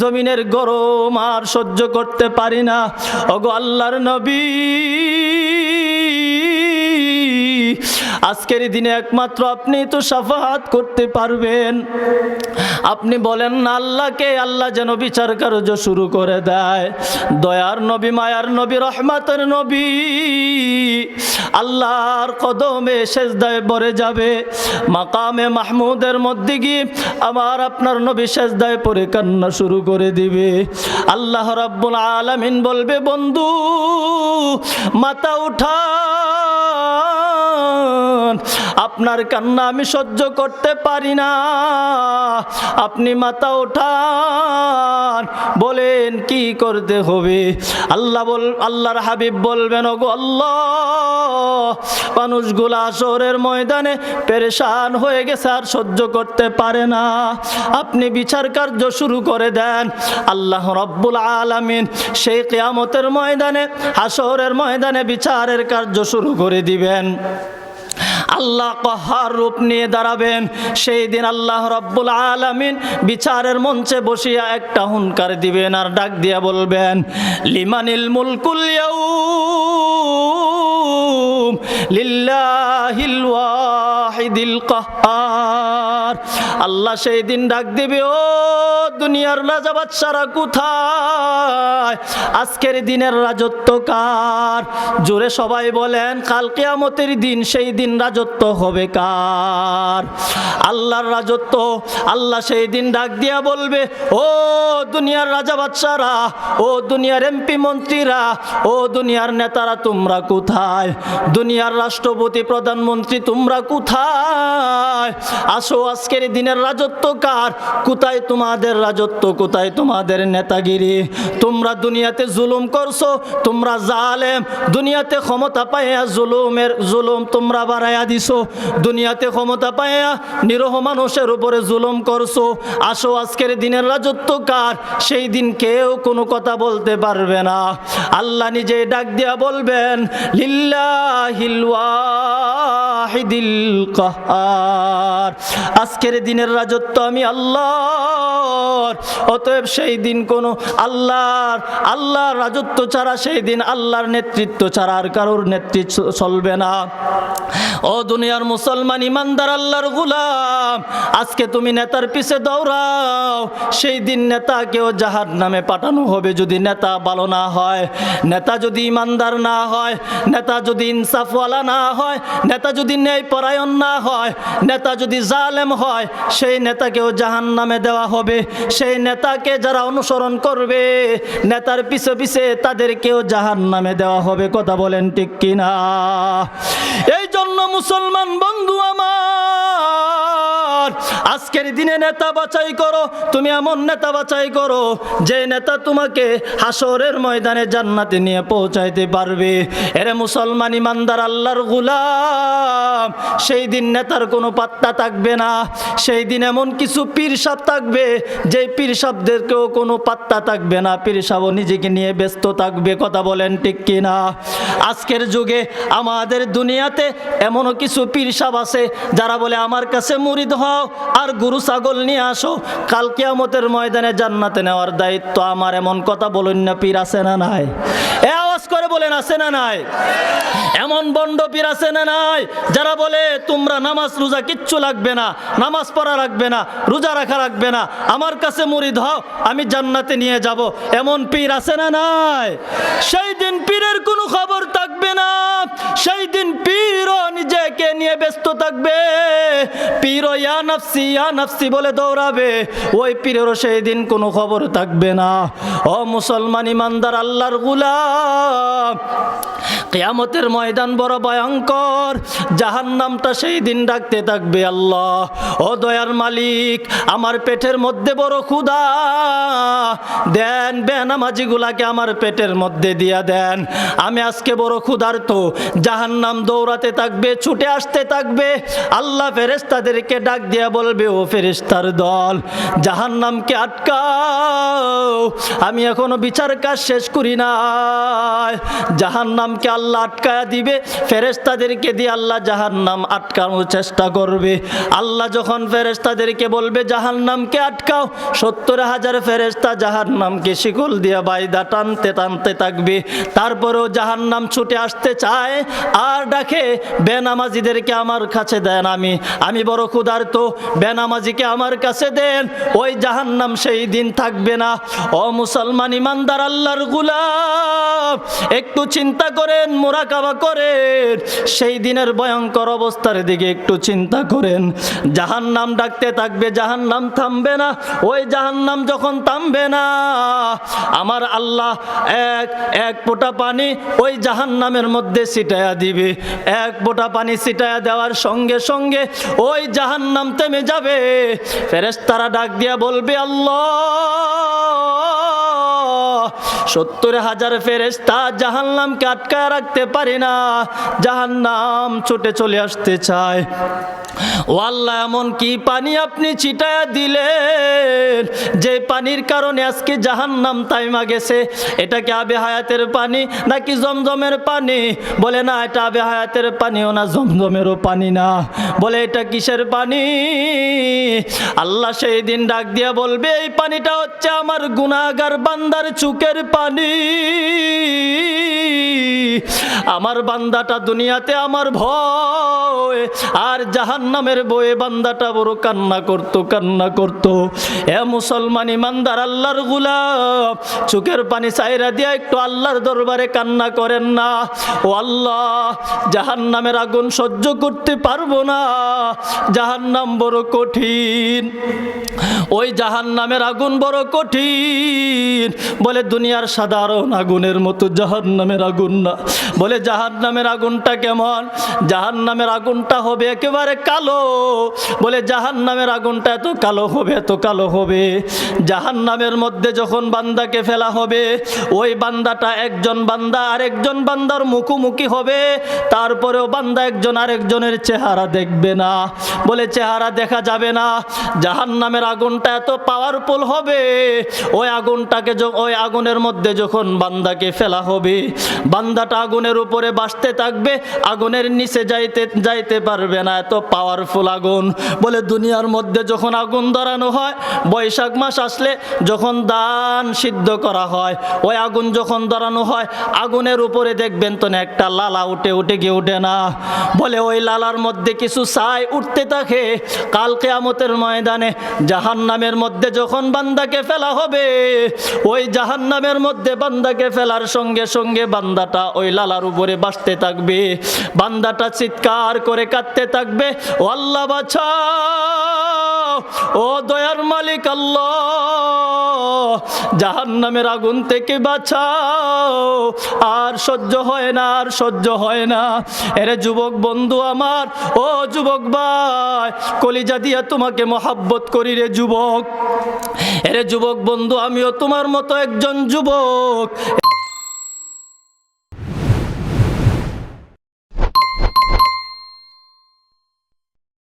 জমিনের গরম আর সহ্য করতে পারি না। ওগো আল্লাহর নবী, আজকের দিনে একমাত্র আপনি তো শাফাআত করতে পারবেন। আপনি বলেন না আল্লাহকে, আল্লাহ যেন বিচার কার্য শুরু করে দেয়। দয়ার নবী, মায়ার নবী, রহমতের নবী আল্লাহর কদমে সেজদায় পড়ে যাবে। মাকামে মাহমুদের মধ্যে গিয়ে আমার আপনার নবী সেজদায় পড়ে কান্না শুরু করে দিবে। আল্লাহ রাব্বুল আলামিন বলবে, বন্ধু মাথা উঠা, আপনার কান্না আমি সহ্য করতে পারি না, আপনি মাথা ওঠান, বলেন কি করতে হবে। আল্লাহর হাবিব বলবেন, ওগো আল্লাহ, মানুষগুলা হাসরের ময়দানে পেরেশান হয়ে গেছে, আর সহ্য করতে পারে না, আপনি বিচার কার্য শুরু করে দেন। আল্লাহ রাব্বুল আলামিন সেই কিয়ামতের ময়দানে, হাসরের ময়দানে বিচারের কার্য শুরু করে দিবেন। আল্লাহ কাহার রূপ নিয়ে দাঁড়াবেন। সেই দিন আল্লাহ রাব্বুল আলামিন বিচারের মঞ্চে বসিয়া একটা হুনকার দিবেন আর ডাক দিয়া বলবেন, লিমানিল মুলকুল ইয়াউম লিল্লাহিল ওয়াহিদিল কাহ্হার। আল্লাহ সেই দিন ডাক দিবে, ও দুনিয়ার রাজা বাদশারা কোথায়? আজকের দিনের রাজত্ব কার? জোরে সবাই বলেন, কাল কিয়ামতের দিন সেই দিন রাজত্ব হবে কার? আল্লাহর রাজত্ব। আল্লাহ সেই দিন ডাক দিয়া বলবে, ও দুনিয়ার রাজা বাদশারা, ও দুনিয়ার এমপি মন্ত্রীরা, ও দুনিয়ার নেতারা, তোমরা কোথায়? দুনিয়ার রাষ্ট্রপতি প্রধানমন্ত্রী তোমরা কোথায়? আসো, আজকের দিনের রাজত্ব কার? কোথায় তোমাদের রাজত্ব? কোথায় তোমাদের নেতাগিরি? তোমরা দুনিয়াতে জুলুম করছো, তোমরা জালেম। দুনিয়াতে ক্ষমতা পাইয়া জুলুম তোমরা বাড়াইয়া দিছো। দুনিয়াতে ক্ষমতা পাইয়া নিরহ মানুষের উপরে জুলুম করছো। আসো, আজকের দিনের রাজত্ব কার? সেই দিন কেউ কোনো কথা বলতে পারবে না। আল্লাহ নিজে ডাক দিয়া বলবেন, লিল্লাহিল ওয়াহিদিল কাহ্হার। আজকের দিনের রাজত্ব আমি আল্লাহর। অতএব সেই দিন কোনো আল্লাহর রাজত্ব ছাড়া, সেই দিন আল্লাহর নেতৃত্ব ছাড়া আর কারোর নেতৃত্ব চলবে না। ও দুনিয়ার মুসলমান ইমানদার আল্লাহর গোলাম, আজকে তুমি নেতার পিছে দৌড়াও, সেই দিন নেতাকেও জাহান্নামে পাঠানো হবে যদি নেতা ভালো না হয়, নেতা যদি ইমানদার না হয়, নেতা যদি ইনসাফওয়ালা না হয়, নেতা যদি ন্যায়পরায়ণ না হয়, নেতা যদি জালেম হয়, সেই নেতাকেও জাহান্নামে দেওয়া হবে। সেই নেতাকে যারা অনুসরণ করবে, নেতার পিছে পিছে তাদেরকেও জাহান্নামে দেওয়া হবে। কথা বলেন ঠিক কিনা? এই জন্য মুসলমান বন্ধু আমার, আজকের দিনে নেতা বাছাই করো। তুমি এমন নেতা বাছাই করো যে নেতা তোমাকে হাসরের ময়দানে জান্নাতে নিয়ে পৌঁছাইতে পারবে। এরে মুসলমান ইমানদার আল্লাহর গোলাম, সেই দিন নেতার কোনো পাত্তা থাকবে না। সেই দিন এমন কিছু পীর সাহেব থাকবে, যে পীর সাহেবদেরকেও কোনো পাত্তা থাকবে না। পীর সাহেব নিজেকে নিয়ে ব্যস্ত থাকবে। কথা বলেন ঠিক কিনা? আজকের যুগে আমাদের দুনিয়াতে এমনও কিছু পীর সাহেব আছে যারা বলে, আমার কাছে মুরিদ হও আর গরু ছাগল নিয়ে আসো, কাল কিয়ামতের ময়দানে জান্নাতে নেওয়ার দায়িত্ব আমার। এমন কথা বলুন না, পীর আছে না নাই? আওয়াজ করে বলেন, আছে না নাই? এমন বন্ড পীর আছে না নাই যারা বলে, তোমরা নামাজ রোজা কিচ্ছু লাগবে না, নামাজ পড়া লাগবে না, রোজা রাখা লাগবে না, আমার কাছে মুরিদ হও, আমি জান্নাতে নিয়ে যাব। এমন পীর আছে না নাই? সেই দিন পীরের কোনো খবর থাকবে না। সেই দিন পীরও নিজেকে নিয়ে ব্যস্ত থাকবে। পীরও ইয়া নাফসি বলে দৌড়াবে। ওই পীরেরও সেই দিন কোনো খবর থাকবে না। ও মুসলমান ইমানদার আল্লাহর গোলাম, কিয়ামতের ময়দান বড় ভয়ঙ্কর। জাহান্নামটা সেই দিন ডাকতে থাকবে, আল্লাহ ও দয়ার মালিক, আমার পেটের মধ্যে বড় ক্ষুধা, দেন বেনামাজিগুলাকে আমার পেটের মধ্যে দিয়া দেন, আমি আজকে বড় ক্ষুধার্ত। জাহান্নাম দৌড়াতে থাকবে, ছুটে আসতে থাকবে। আল্লাহ ফেরেশতাদেরকে ডাক দিয়া বলবে, ও ফেরেশতার দল, জাহান্নামকে আটকাও, আমি এখনো বিচার কাজ শেষ করি নাই। জাহান্নামকে আল্লাহ আটকায়া দিবে, ফেরেশতাদেরকে দিয়ে আল্লাহ জাহান্নাম আটকানোর চেষ্টা করবে। আল্লাহ যখন ফেরেশতাদেরকে বলবে জাহান্নামকে আটকাও, 70,000 ফেরেশতা জাহান্নামকে শিকল দিয়ে বাইদা টানতে টানতে থাকবে। তারপরেও জাহান্নাম ছুটে আসতে চায় আর ডাকে, বেনামাজিদেরকে আমার কাছে দেন, আমি বড় ক্ষুধার্ত, বেনামাজিকে আমার কাছে দেন। ওই জাহান্নাম সেই দিন থাকবে না। ও মুসলমান ইমানদার আল্লাহর গোলাম, একটু চিন্তা করেন, মুরাকাবা করেন, সেই দিনের ভয়ঙ্কর অবস্থার দিকে একটু চিন্তা করেন। জাহান্নাম ডাকতে থাকবে, জাহান্নাম থামবে না। ওই জাহান্নাম যখন থামবে না, আমার আল্লাহ এক ফোঁটা পানি ওই জাহান্নামের মধ্যে ছিটায়া দিবে। এক ফোঁটা পানি ছিটায়া দেওয়ার সঙ্গে সঙ্গে ওই জাহান্নাম থেমে যাবে। ফেরেশতারা ডাক দিয়া বলবে, আল্লাহ, 70,000 ফেরেশতা জাহান্নামকে আটকায় রাখতে পারি না, জাহান্নাম ছুটে চলে আসতে চায়। ও আল্লাহ, এমন কি পানি আপনি ছিটায়া দিলেন যে পানির কারণে আজকে জাহান্নাম থাইমা গেছে? এটা কি আবে হায়াতের পানি নাকি জমজমের পানি? বলে না, এটা আবে হায়াতের পানিও না, জমজমেরও পানি না। বলে এটা কিসের পানি? আল্লাহ সেই দিন ডাক দিয়া বলবে, এই পানিটা হচ্ছে আমার গুনাহগার বান্দার চোখের পানি। আমার বান্দাটা দুনিয়াতে আমার ভয় আর জাহান্নামের বয়ে বান্দাটা বড় কান্না করত। এ মুসলমান ইমানদার আল্লাহর গোলাম, চোখের পানি চাইরা দিয়া একটু আল্লাহর দরবারে কান্না করেন না। ও আল্লাহ, জাহান্নামের আগুন সহ্য করতে পারবো না, জাহান্নাম বড় কঠিন। ওই জাহান্নামের আগুন বড় কঠিন। বলে দুনিয়ার সাধারণ আগুনের মতো জাহান্নামের আগুন না। বলে জাহান্নামের আগুনটা কেমন? জাহান্নামের আগুনটা হবে একেবারে কালো। বলে জাহান্নামের আগুনটা এত কালো হবে। জাহান্নামের মধ্যে যখন বান্দাকে ফেলা হবে, ওই বান্দাটা একজন বান্দা আরেকজন বান্দার মুখোমুখি হবে। তারপরেও বান্দা একজন আরেকজনের চেহারা দেখবে না। বলে চেহারা দেখা যাবে না। জাহান্নামের আগুনটা এত পাওয়ারফুল হবে, ওই আগুনের মধ্যে যখন বান্দাকে ফেলা হবে, বান্দাটা আগুনের উপরে বাসতে থাকবে, আগুনের নিচে যাইতে পারবে না, এত পাওয়ারফুল আগুন। বলে দুনিয়ার মধ্যে যখন আগুন ধরানো হয়, বৈশাখ মাস আসলে যখন ধান সিদ্ধ করা হয়, ওই আগুন যখন ধরানো হয়, আগুনের উপরে দেখবেন তো একটা লালা উঠে গিয়ে ওঠে না। বলে ওই লালার মধ্যে কিছু ছাই উঠতে থাকে। কাল কিয়ামতের ময়দানে জাহান্নামের মধ্যে যখন বান্দাকে ফেলা হবে, ওই জাহান্নামের মধ্যে বান্দাকে ফেলার সঙ্গে সঙ্গে বান্দাটা ওই লালার উপরে বাসতে থাকবে। বান্দাটা চিৎকার করে কাঁদতে থাকবে, ও আল্লাহ বাঁচাও, ও দয়ার মালিক আল্লাহ, জাহান্নামের আগুন থেকে বাঁচাও, আর সহ্য হয় না। এরে যুবক বন্ধু আমার, ও যুবক ভাই, কলিজা দিয়া তোমাকে মহাব্বত করি রে যুবক। এরে যুবক বন্ধু, আমিও তোমার মতো একজন যুবক।